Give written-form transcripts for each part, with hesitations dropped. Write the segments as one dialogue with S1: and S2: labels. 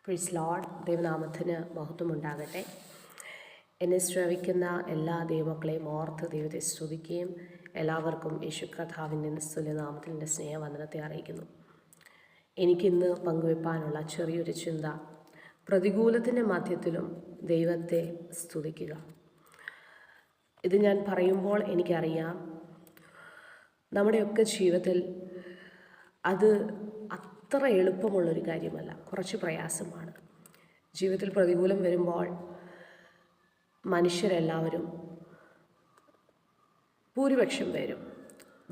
S1: Praise Lord. ദൈവനാമത്തിന് മഹത്വമുണ്ടാകട്ടെ. എന്നെ ശ്രവിക്കുന്ന എല്ലാ ദൈവമക്കളെയും ഓർത്ത് ദൈവത്തെ സ്തുതിക്കുകയും എല്ലാവർക്കും യേശു കർത്താവിൻ്റെ നിസ്തുല്യനാമത്തിൽ എൻ്റെ സ്നേഹവന്ദനത്തെ അറിയിക്കുന്നു. എനിക്കിന്ന് പങ്കുവെപ്പാനുള്ള ചെറിയൊരു ചിന്ത, പ്രതികൂലത്തിൻ്റെ മധ്യത്തിലും ദൈവത്തെ സ്തുതിക്കുക. ഇത് ഞാൻ പറയുമ്പോൾ എനിക്കറിയാം, നമ്മുടെയൊക്കെ ജീവിതത്തിൽ അത് അത്ര എളുപ്പമുള്ളൊരു കാര്യമല്ല, കുറച്ച് പ്രയാസമാണ്. ജീവിതത്തിൽ പ്രതികൂലം വരുമ്പോൾ മനുഷ്യരെല്ലാവരും, ഭൂരിപക്ഷം പേരും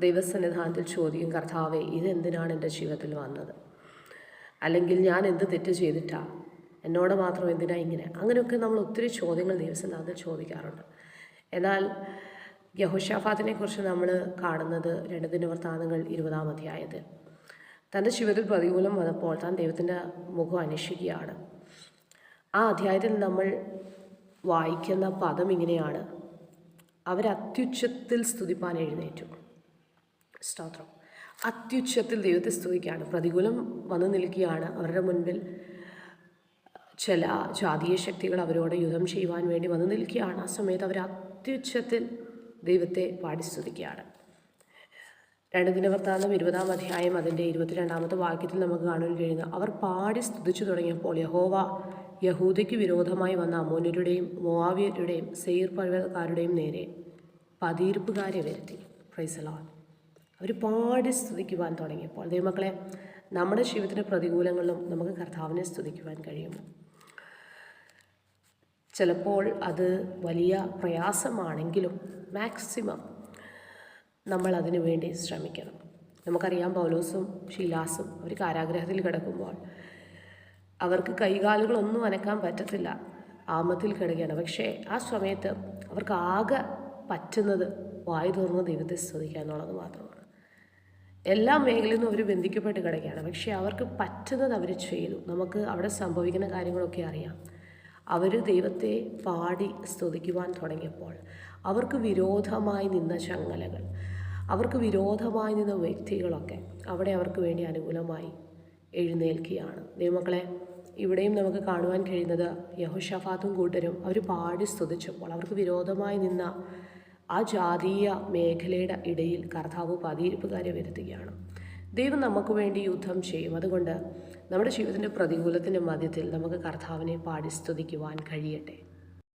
S1: ദൈവസന്നിധാനത്തിൽ ചോദിക്കും, കർത്താവേ, ഇതെന്തിനാണ് എൻ്റെ ജീവിതത്തിൽ വന്നത്? അല്ലെങ്കിൽ ഞാൻ എന്ത് തെറ്റ് ചെയ്തിട്ടാ? എന്നോട് മാത്രം എന്തിനാ ഇങ്ങനെ? അങ്ങനെയൊക്കെ നമ്മൾ ഒത്തിരി ചോദ്യങ്ങൾ ദൈവസന്നിധാനത്തിൽ ചോദിക്കാറുണ്ട്. എന്നാൽ യഹോശാഫാത്തിനെ കുറിച്ച് നമ്മൾ കാണുന്നത് 2 ദിനവൃത്താന്തങ്ങൾ 20-ാം അധ്യായത്തിൽ. തൻ്റെ ജീവിതത്തിൽ പ്രതികൂലം വന്നപ്പോൾ താൻ ദൈവത്തിൻ്റെ മുഖം അന്വേഷിക്കുകയാണ്. ആ അധ്യായത്തിൽ നമ്മൾ വായിക്കുന്ന പദം ഇങ്ങനെയാണ്: അവരത്യുച്ചത്തിൽ സ്തുതിപ്പാൻ എഴുന്നേറ്റു. സ്തോത്രം. അത്യുച്ചത്തിൽ ദൈവത്തെ സ്തുതിക്കുകയാണ്. പ്രതികൂലം വന്നു നിൽക്കുകയാണ്. അവരുടെ മുൻപിൽ ചില ജാതീയ ശക്തികൾ അവരോട് യുദ്ധം ചെയ്യുവാൻ വേണ്ടി വന്നു നിൽക്കുകയാണ്. ആ സമയത്ത് അവർ അത്യുച്ചത്തിൽ ദൈവത്തെ പാടി സ്തുതിക്കുകയാണ്. 2 ദിനവൃത്താന്തം 20-ാം അധ്യായം അതിൻ്റെ 22-ാമത്തെ വാക്യത്തിൽ നമുക്ക് കാണാൻ കഴിയുന്നത്, അവർ പാടി സ്തുതിച്ചു തുടങ്ങിയപ്പോൾ യഹോവ യഹൂദയ്ക്ക് വിരോധമായി വന്ന അമ്മോന്യരുടെയും മോവാബ്യരുടെയും സെയീർ പർവ്വതക്കാരുടെയും നേരെ പതിയിരിപ്പുകാരെ വരുത്തി. Praise the Lord. അവർ പാടി സ്തുതിക്കുവാൻ തുടങ്ങിയപ്പോൾ, ദൈവമക്കളെ, നമ്മുടെ ജീവിതത്തിൻ്റെ പ്രതികൂലങ്ങളിലും നമുക്ക് കർത്താവിനെ സ്തുതിക്കുവാൻ കഴിയുമോ? ചിലപ്പോൾ അത് വലിയ പ്രയാസമാണെങ്കിലും മാക്സിമം നമ്മൾ അതിനു വേണ്ടി ശ്രമിക്കണം. നമുക്കറിയാം, പൗലോസും ശീലാസും അവർ കാരാഗ്രഹത്തിൽ കിടക്കുമ്പോൾ അവർക്ക് കൈകാലുകളൊന്നും അനക്കാൻ പറ്റത്തില്ല, ആമത്തിൽ കിടക്കുകയാണ്. പക്ഷേ ആ സമയത്ത് അവർക്ക് ആകെ പറ്റുന്നത് വായു തുറന്ന് ദൈവത്തെ സ്തുതിക്കുക എന്നുള്ളത് മാത്രമാണ്. എല്ലാ മേഖലയിൽ നിന്നും അവർ ബന്ധിക്കപ്പെട്ട് കിടക്കുകയാണ്. പക്ഷേ അവർക്ക് പറ്റുന്നത് അവർ ചെയ്തു. നമുക്ക് അവിടെ സംഭവിക്കുന്ന കാര്യങ്ങളൊക്കെ അറിയാം. അവർ ദൈവത്തെ പാടി സ്തുതിക്കുവാൻ തുടങ്ങിയപ്പോൾ അവർക്ക് വിരോധമായി നിന്ന ചങ്ങലകൾ, അവർക്ക് വിരോധമായി നിന്ന വ്യക്തികളൊക്കെ അവിടെ അവർക്ക് വേണ്ടി അനുകൂലമായി എഴുന്നേൽക്കുകയാണ്. ദൈവമക്കളെ, ഇവിടെയും നമുക്ക് കാണുവാൻ കഴിയുന്നത്, യഹോശാഫാത്തും കൂട്ടരും അവർ പാടി സ്തുതിച്ചപ്പോൾ അവർക്ക് വിരോധമായി നിന്ന ആ ജാതീയ മേഖലയുടെ ഇടയിൽ കർത്താവ് പതിയിരിപ്പുകാരെ വരുത്തുകയാണ്. ദൈവം നമുക്ക് വേണ്ടി യുദ്ധം ചെയ്യും. അതുകൊണ്ട് നമ്മുടെ ജീവിതത്തിൻ്റെ പ്രതികൂലത്തിൻ്റെ മധ്യത്തിൽ നമുക്ക് കർത്താവിനെ പാടി സ്തുതിക്കുവാൻ കഴിയട്ടെ.